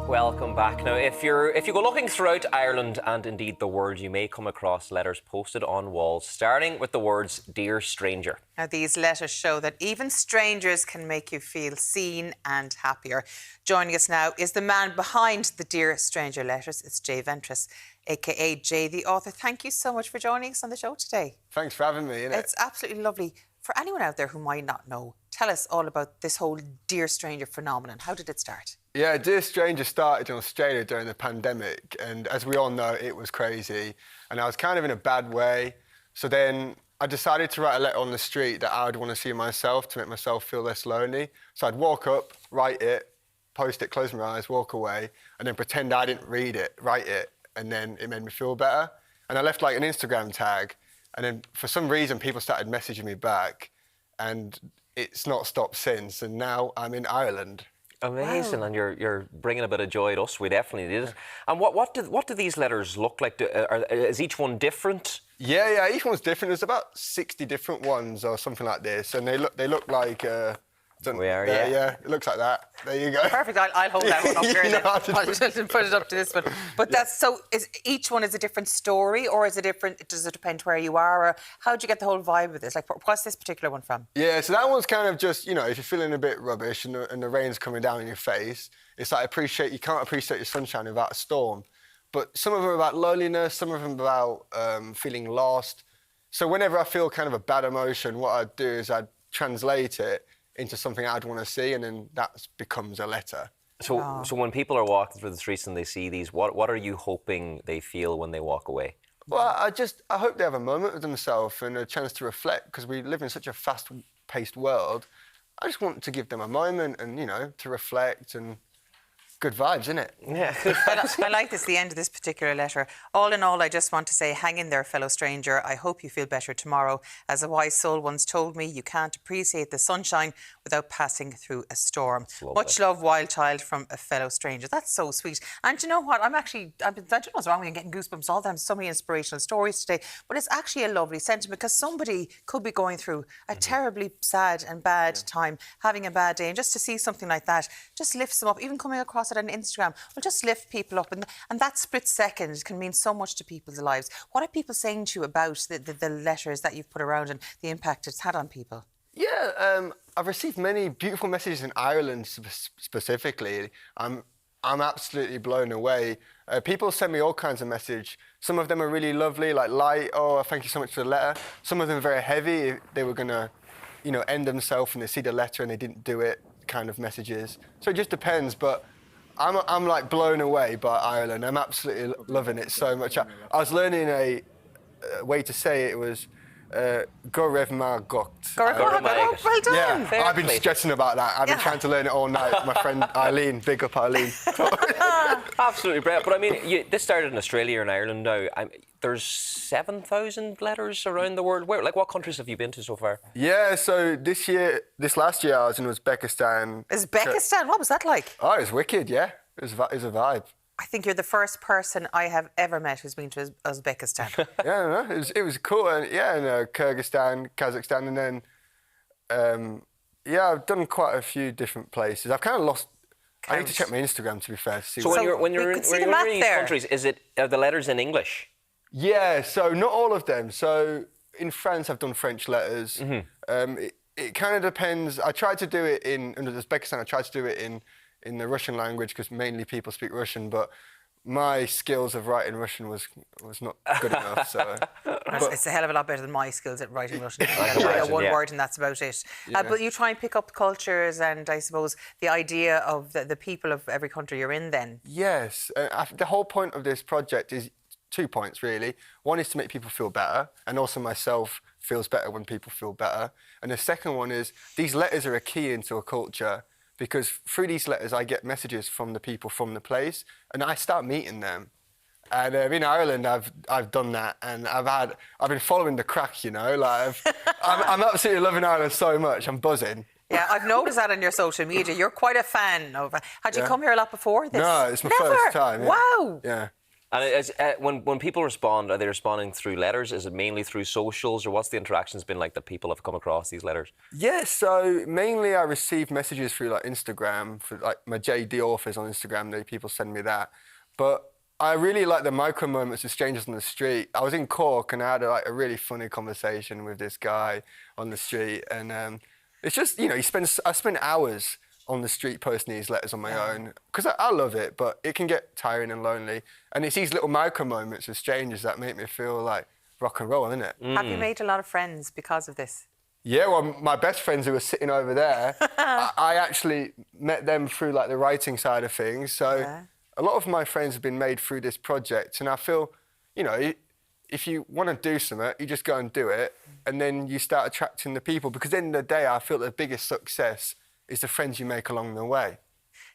Welcome back. Now, if you go looking throughout Ireland and indeed the world, you may come across letters posted on walls, starting with the words "Dear Stranger." Now, these letters show that even strangers can make you feel seen and happier. Joining us now is the man behind the Dear Stranger letters. It's Ventress, aka Jaytheauthor. Thank you so much for joining us on the show today. Thanks for having me. It's absolutely lovely. For anyone out there who might not know, tell us all about this whole Dear Stranger phenomenon. How did it start? Yeah, Dear Stranger started in Australia during the pandemic, and as we all know, it was crazy, and I was kind of in a bad way. So then I decided to write a letter on the street that I would want to see myself to make myself feel less lonely. So I'd walk up, write it, post it, close my eyes, walk away, and then pretend I didn't read it, write it, and then it made me feel better. And I left like an Instagram tag, and then for some reason people started messaging me back, and it's not stopped since, and now I'm in Ireland. Amazing, Wow. and you're bringing a bit of joy to us. We definitely did. And what do these letters look like? Is each one different? Yeah, each one's different. There's about 60 different ones or something like this, and they look like. Yeah, it looks like that. There you go. Perfect. I'll hold that one up here. I'll Put it up to this one. But that's so. Is each one is a different story, or is it different? Does it depend where you are, or how do you get the whole vibe of this? Like, what's this particular one from? Yeah, so that one's kind of just, if you're feeling a bit rubbish and the rain's coming down in your face, it's like you can't appreciate your sunshine without a storm. But some of them are about loneliness, some of them about feeling lost. So whenever I feel kind of a bad emotion, what I'd do is I'd translate it into something I'd want to see, and then that becomes a letter. So when people are walking through the streets and they see these, what are you hoping they feel when they walk away? Well, I hope they have a moment with themselves and a chance to reflect, because we live in such a fast-paced world. I just want to give them a moment and, to reflect, and good vibes, innit? Yeah. I like this, the end of this particular letter. All in all, I just want to say, hang in there, fellow stranger. I hope you feel better tomorrow. As a wise soul once told me, you can't appreciate the sunshine without passing through a storm. Much love, wild child, from a fellow stranger. That's so sweet. And you know what? I don't know what's wrong with me. I'm getting goosebumps all the time. So many inspirational stories today. But it's actually a lovely sentiment, because somebody could be going through a terribly sad and bad time, having a bad day, and just to see something like that just lifts them up. Even coming across it on Instagram will just lift people up, and that split second can mean so much to people's lives. What are people saying to you about the letters that you've put around and the impact it's had on people? Yeah, I've received many beautiful messages in Ireland specifically. I'm absolutely blown away. People send me all kinds of messages. Some of them are really lovely, like light, oh, thank you so much for the letter. Some of them are very heavy. They were going to, end themselves and they see the letter and they didn't do it, kind of messages. So it just depends, but I'm like blown away by Ireland. I'm absolutely loving it so much. I was learning a way to say it. It was Gorev ma got. Well done. Yeah, I've been stressing about that. I've been trying to learn it all night. My friend Eileen, big up Eileen. Absolutely brilliant. But I mean, this started in Australia and Ireland now. There's 7,000 letters around the world. What countries have you been to so far? Yeah, so this last year I was in Uzbekistan. Uzbekistan? What was that like? Oh, it was wicked, yeah. It was a vibe. I think you're the first person I have ever met who's been to Uzbekistan. Yeah, no, it was cool. And Kyrgyzstan, Kazakhstan, and then I've done quite a few different places. I've kind of lost. I need to check my Instagram, to be fair. To see so when you're in these countries, are the letters in English? Yeah, so not all of them. So in France, I've done French letters. Mm-hmm. It kind of depends. I tried to do it in Uzbekistan. I tried to do it in the Russian language, because mainly people speak Russian, but my skills of writing Russian was not good enough. So it's a hell of a lot better than my skills at writing Russian. One word and that's about it. Yeah. But you try and pick up cultures and, I suppose, the idea of the people of every country you're in then. Yes. The whole point of this project is 2 points, really. One is to make people feel better, and also myself feels better when people feel better. And the second one is these letters are a key into a culture, because through these letters I get messages from the people from the place, and I start meeting them. And in Ireland, I've done that, and I've been following the crack, I'm absolutely loving Ireland so much. I'm buzzing. Yeah, I've noticed that on your social media. You're quite a fan of it. Had you come here a lot before this? No, it's my first time. Yeah. Wow. Yeah. And when people respond, are they responding through letters? Is it mainly through socials, or what's the interactions been like that people have come across these letters? Yeah, so mainly I receive messages through like Instagram, for like my Jaytheauthors on Instagram. People send me that, but I really like the micro moments with strangers on the street. I was in Cork and I had a really funny conversation with this guy on the street, and it's just, you know, I spend hours on the street posting these letters on my own, because I love it, but it can get tiring and lonely. And it's these little micro moments with strangers that make me feel like rock and roll, isn't it? Have you made a lot of friends because of this? Yeah, well, my best friends who were sitting over there, I actually met them through like the writing side of things. So a lot of my friends have been made through this project, and I feel, you know, if you want to do something, you just go and do it, and then you start attracting the people, because at the end of the day, I feel the biggest success is the friends you make along the way.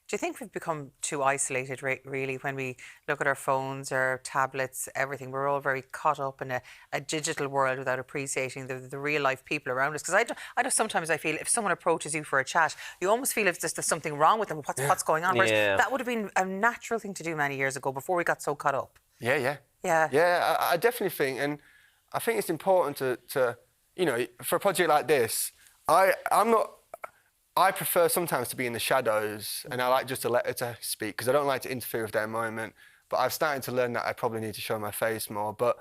Do you think we've become too isolated, really, when we look at our phones, our tablets, everything? We're all very caught up in a digital world without appreciating the real-life people around us. Because sometimes I feel if someone approaches you for a chat, you almost feel if there's something wrong with them, what's going on? Whereas that would have been a natural thing to do many years ago, before we got so caught up. Yeah. I definitely think, and I think it's important to you know, for a project like this, I prefer sometimes to be in the shadows, and I like just to let it to speak, because I don't like to interfere with their moment. But I've started to learn that I probably need to show my face more. But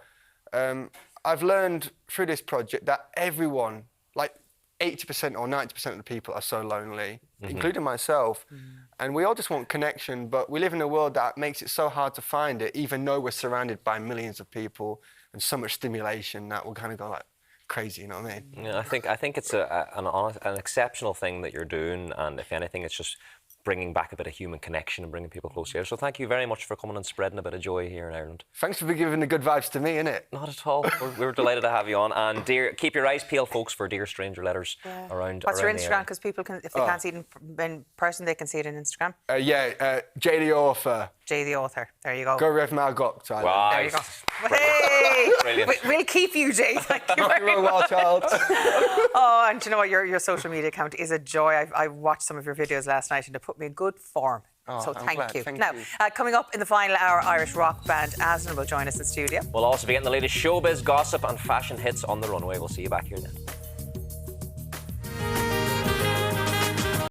I've learned through this project that everyone, like 80% or 90% of the people, are so lonely, including myself. And we all just want connection, but we live in a world that makes it so hard to find it, even though we're surrounded by millions of people and so much stimulation that we're kind of go like crazy, you know what I mean? Yeah, I think it's an exceptional thing that you're doing, and if anything, it's just bringing back a bit of human connection and bringing people closer. So thank you very much for coming and spreading a bit of joy here in Ireland. Thanks for giving the good vibes to me, innit? Not at all. We're delighted to have you on. And keep your eyes peeled, folks, for Dear Stranger letters around. What's your Instagram? Because people can, if they can't see it in person, they can see it in Instagram. Jaytheauthor. Jaytheauthor. There you go. Go Rev Margot. Right. There you go. Hey! Brilliant. We'll keep you, Jay. Thank you very much. Child. Oh, and do you know what? Your social media account is a joy. I watched some of your videos last night, and it put me in good form. So thank you. Now, coming up in the final hour, Irish rock band Aslan will join us in studio. We'll also be getting the latest showbiz gossip and fashion hits on the runway. We'll see you back here then.